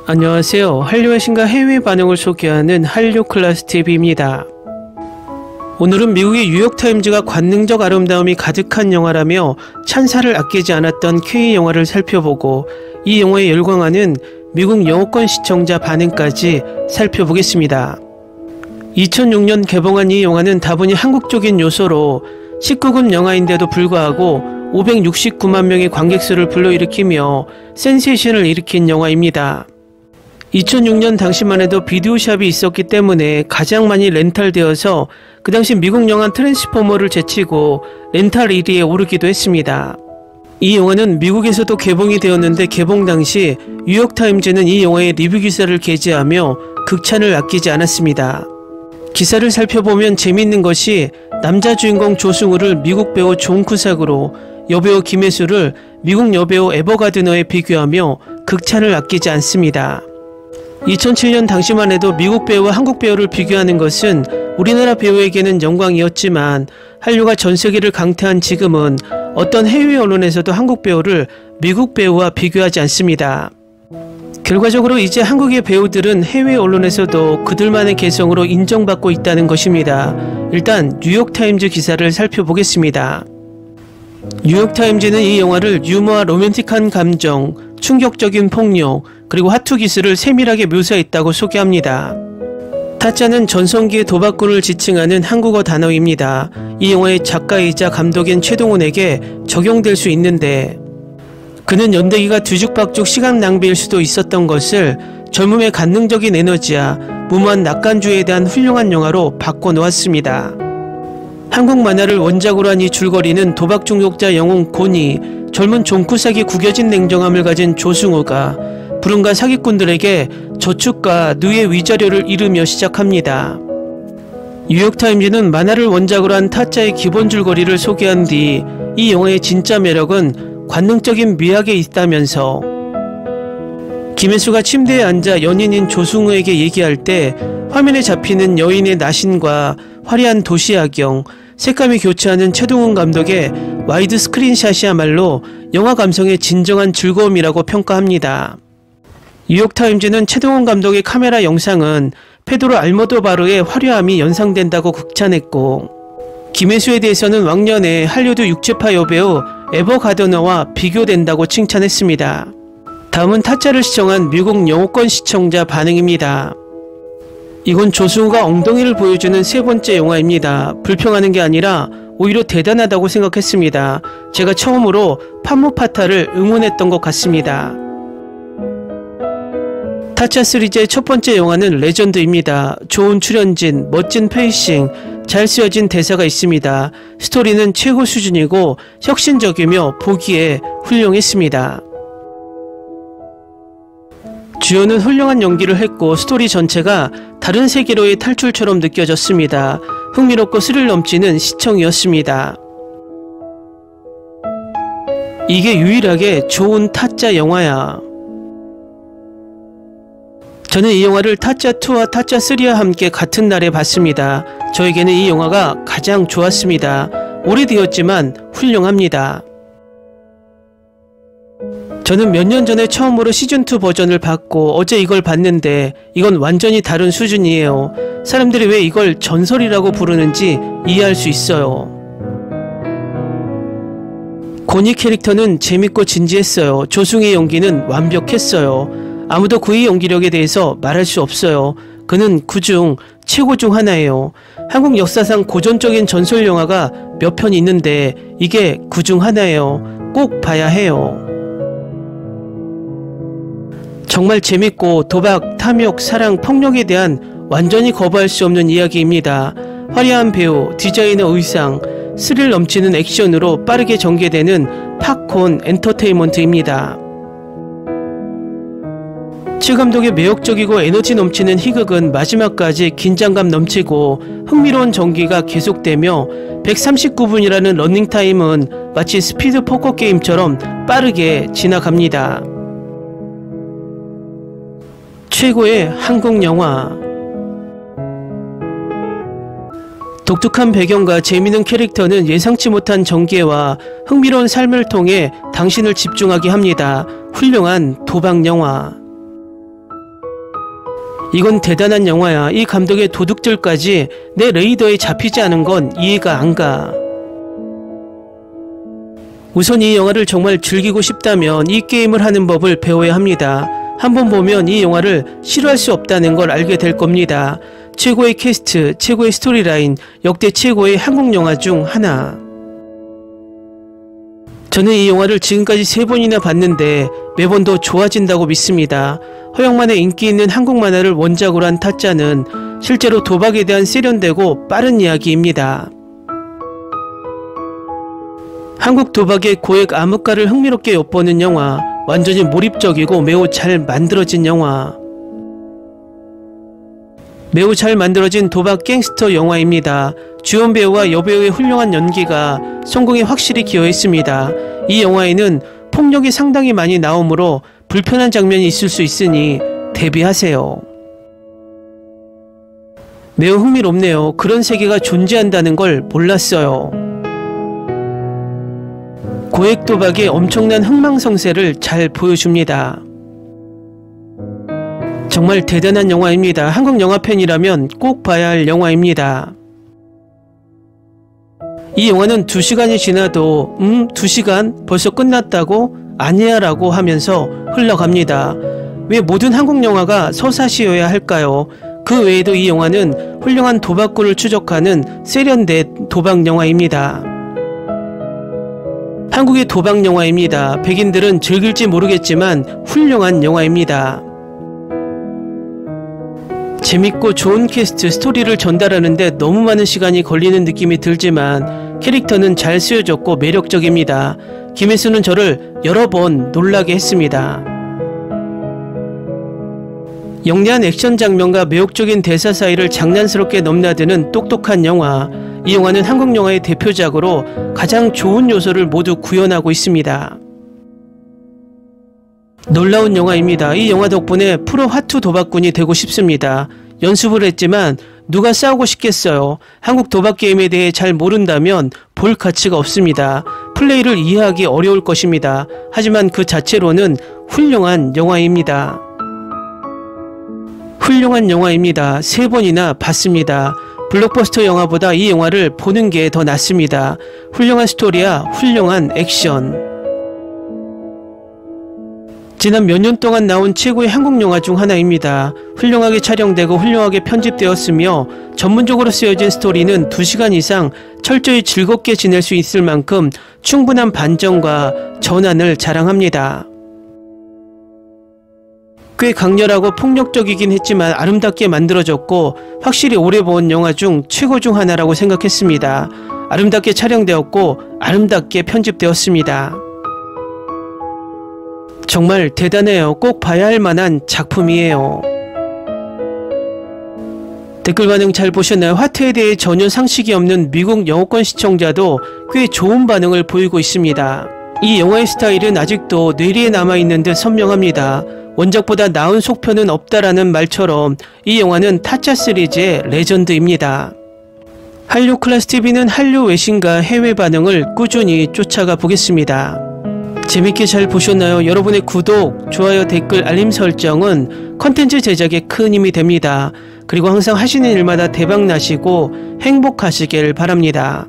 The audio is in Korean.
안녕하세요. 한류의 신과 해외 반응을 소개하는 한류클래스TV입니다. 오늘은 미국의 뉴욕타임즈가 관능적 아름다움이 가득한 영화라며 찬사를 아끼지 않았던 K영화를 살펴보고 이 영화에 열광하는 미국 영어권 시청자 반응까지 살펴보겠습니다. 2006년 개봉한 이 영화는 다분히 한국적인 요소로 19금 영화인데도 불구하고 569만 명의 관객수를 불러일으키며 센세이션을 일으킨 영화입니다. 2006년 당시만 해도 비디오샵이 있었기 때문에 가장 많이 렌탈되어서 그 당시 미국 영화 트랜스포머를 제치고 렌탈 1위에 오르기도 했습니다. 이 영화는 미국에서도 개봉이 되었는데 개봉 당시 뉴욕타임즈는 이 영화의 리뷰 기사를 게재하며 극찬을 아끼지 않았습니다. 기사를 살펴보면 재미있는 것이 남자 주인공 조승우를 미국 배우 존 쿠삭으로, 여배우 김혜수를 미국 여배우 에버 가드너에 비교하며 극찬을 아끼지 않습니다. 2007년 당시만 해도 미국 배우와 한국 배우를 비교하는 것은 우리나라 배우에게는 영광이었지만 한류가 전 세계를 강타한 지금은 어떤 해외 언론에서도 한국 배우를 미국 배우와 비교하지 않습니다. 결과적으로 이제 한국의 배우들은 해외 언론에서도 그들만의 개성으로 인정받고 있다는 것입니다. 일단 뉴욕타임즈 기사를 살펴보겠습니다. 뉴욕타임즈는 이 영화를 유머와 로맨틱한 감정, 충격적인 폭력, 그리고 핫투 기술을 세밀하게 묘사했다고 소개합니다. 타짜는 전성기의 도박꾼을 지칭하는 한국어 단어입니다. 이 영화의 작가이자 감독인 최동훈에게 적용될 수 있는데, 그는 연대기가 뒤죽박죽 시간 낭비일 수도 있었던 것을 젊음의 관능적인 에너지와 무모한 낙관주의에 대한 훌륭한 영화로 바꿔놓았습니다. 한국 만화를 원작으로 한 이 줄거리는 도박 중독자 영웅 곤이 젊은 존 쿠삭이 구겨진 냉정함을 가진 조승우가 불운과 사기꾼들에게 저축과 누의 위자료를 잃으며 시작합니다. 뉴욕타임즈는 만화를 원작으로 한 타짜의 기본 줄거리를 소개한 뒤 이 영화의 진짜 매력은 관능적인 미학에 있다면서, 김혜수가 침대에 앉아 연인인 조승우에게 얘기할 때 화면에 잡히는 여인의 나신과 화려한 도시 야경, 색감이 교차하는 최동훈 감독의 와이드 스크린샷이야말로 영화 감성의 진정한 즐거움이라고 평가합니다. 뉴욕타임즈는 최동훈 감독의 카메라 영상은 페드로 알모도바르의 화려함이 연상된다고 극찬했고, 김혜수에 대해서는 왕년에 할리우드 육체파 여배우 에버 가드너와 비교된다고 칭찬했습니다. 다음은 타짜를 시청한 미국 영어권 시청자 반응입니다. 이건 조승우가 엉덩이를 보여주는 세 번째 영화입니다. 불평하는 게 아니라 오히려 대단하다고 생각했습니다. 제가 처음으로 판무파타를 응원했던 것 같습니다. 타짜 시리즈의 첫 번째 영화는 레전드입니다. 좋은 출연진, 멋진 페이싱, 잘 쓰여진 대사가 있습니다. 스토리는 최고 수준이고 혁신적이며 보기에 훌륭했습니다. 주연은 훌륭한 연기를 했고 스토리 전체가 다른 세계로의 탈출처럼 느껴졌습니다. 흥미롭고 스릴 넘치는 시청이었습니다. 이게 유일하게 좋은 타짜 영화야. 저는 이 영화를 타짜2와 타짜3와 함께 같은 날에 봤습니다. 저에게는 이 영화가 가장 좋았습니다. 오래되었지만 훌륭합니다. 저는 몇 년 전에 처음으로 시즌2 버전을 봤고 어제 이걸 봤는데 이건 완전히 다른 수준이에요. 사람들이 왜 이걸 전설이라고 부르는지 이해할 수 있어요. 고니 캐릭터는 재밌고 진지했어요. 조승우의 연기는 완벽했어요. 아무도 그의 연기력에 대해서 말할 수 없어요. 그는 그중 최고 중 하나예요. 한국 역사상 고전적인 전설 영화가 몇 편 있는데 이게 그중 하나예요. 꼭 봐야 해요. 정말 재밌고 도박, 탐욕, 사랑, 폭력에 대한 완전히 거부할 수 없는 이야기입니다. 화려한 배우, 디자이너 의상, 스릴 넘치는 액션으로 빠르게 전개되는 팝콘 엔터테인먼트입니다. 최 감독의 매력적이고 에너지 넘치는 희극은 마지막까지 긴장감 넘치고 흥미로운 전개가 계속되며 139분이라는 러닝타임은 마치 스피드 포커 게임처럼 빠르게 지나갑니다. 최고의 한국 영화. 독특한 배경과 재미있는 캐릭터는 예상치 못한 전개와 흥미로운 삶을 통해 당신을 집중하게 합니다. 훌륭한 도박 영화. 이건 대단한 영화야. 이 감독의 도둑질까지 내 레이더에 잡히지 않은 건 이해가 안 가. 우선 이 영화를 정말 즐기고 싶다면 이 게임을 하는 법을 배워야 합니다. 한번 보면 이 영화를 싫어할 수 없다는 걸 알게 될 겁니다. 최고의 캐스트, 최고의 스토리라인, 역대 최고의 한국 영화 중 하나. 저는 이 영화를 지금까지 3번이나 봤는데 매번 더 좋아진다고 믿습니다. 허영만의 인기 있는 한국 만화를 원작으로 한 타짜는 실제로 도박에 대한 세련되고 빠른 이야기입니다. 한국 도박의 고액 암흑가를 흥미롭게 엿보는 영화, 완전히 몰입적이고 매우 잘 만들어진 영화. 매우 잘 만들어진 도박 갱스터 영화입니다. 주연 배우와 여배우의 훌륭한 연기가 성공에 확실히 기여했습니다. 이 영화에는 폭력이 상당히 많이 나오므로 불편한 장면이 있을 수 있으니 대비하세요. 매우 흥미롭네요. 그런 세계가 존재한다는 걸 몰랐어요. 고액 도박의 엄청난 흥망성쇠를 잘 보여줍니다. 정말 대단한 영화입니다. 한국 영화 팬이라면 꼭 봐야 할 영화입니다. 이 영화는 2시간이 지나도 2시간 벌써 끝났다고? 아니야 라고 하면서 흘러갑니다. 왜 모든 한국 영화가 서사시여야 할까요? 그 외에도 이 영화는 훌륭한 도박꾼을 추적하는 세련된 도박 영화입니다. 한국의 도박 영화입니다. 백인들은 즐길지 모르겠지만 훌륭한 영화입니다. 재밌고 좋은 캐스트, 스토리를 전달하는데 너무 많은 시간이 걸리는 느낌이 들지만 캐릭터는 잘 쓰여졌고 매력적입니다. 김혜수는 저를 여러 번 놀라게 했습니다. 영리한 액션 장면과 매혹적인 대사 사이를 장난스럽게 넘나드는 똑똑한 영화. 이 영화는 한국 영화의 대표작으로 가장 좋은 요소를 모두 구현하고 있습니다. 놀라운 영화입니다. 이 영화 덕분에 프로 화투 도박꾼이 되고 싶습니다. 연습을 했지만 누가 싸우고 싶겠어요. 한국 도박 게임에 대해 잘 모른다면 볼 가치가 없습니다. 플레이를 이해하기 어려울 것입니다. 하지만 그 자체로는 훌륭한 영화입니다. 훌륭한 영화입니다. 3번이나 봤습니다. 블록버스터 영화보다 이 영화를 보는 게 더 낫습니다. 훌륭한 스토리와 훌륭한 액션. 지난 몇 년 동안 나온 최고의 한국 영화 중 하나입니다. 훌륭하게 촬영되고 훌륭하게 편집되었으며 전문적으로 쓰여진 스토리는 2시간 이상 철저히 즐겁게 지낼 수 있을 만큼 충분한 반전과 전환을 자랑합니다. 꽤 강렬하고 폭력적이긴 했지만 아름답게 만들어졌고 확실히 오래 본 영화 중 최고 중 하나라고 생각했습니다. 아름답게 촬영되었고 아름답게 편집되었습니다. 정말 대단해요. 꼭 봐야 할 만한 작품이에요. 댓글 반응 잘 보셨나요? 화투에 대해 전혀 상식이 없는 미국 영어권 시청자도 꽤 좋은 반응을 보이고 있습니다. 이 영화의 스타일은 아직도 뇌리에 남아있는 듯 선명합니다. 원작보다 나은 속편은 없다라는 말처럼 이 영화는 타짜 시리즈의 레전드입니다. 한류 클래스TV는 한류 외신과 해외 반응을 꾸준히 쫓아가 보겠습니다. 재밌게 잘 보셨나요? 여러분의 구독, 좋아요, 댓글, 알림 설정은 컨텐츠 제작에 큰 힘이 됩니다. 그리고 항상 하시는 일마다 대박 나시고 행복하시길 바랍니다.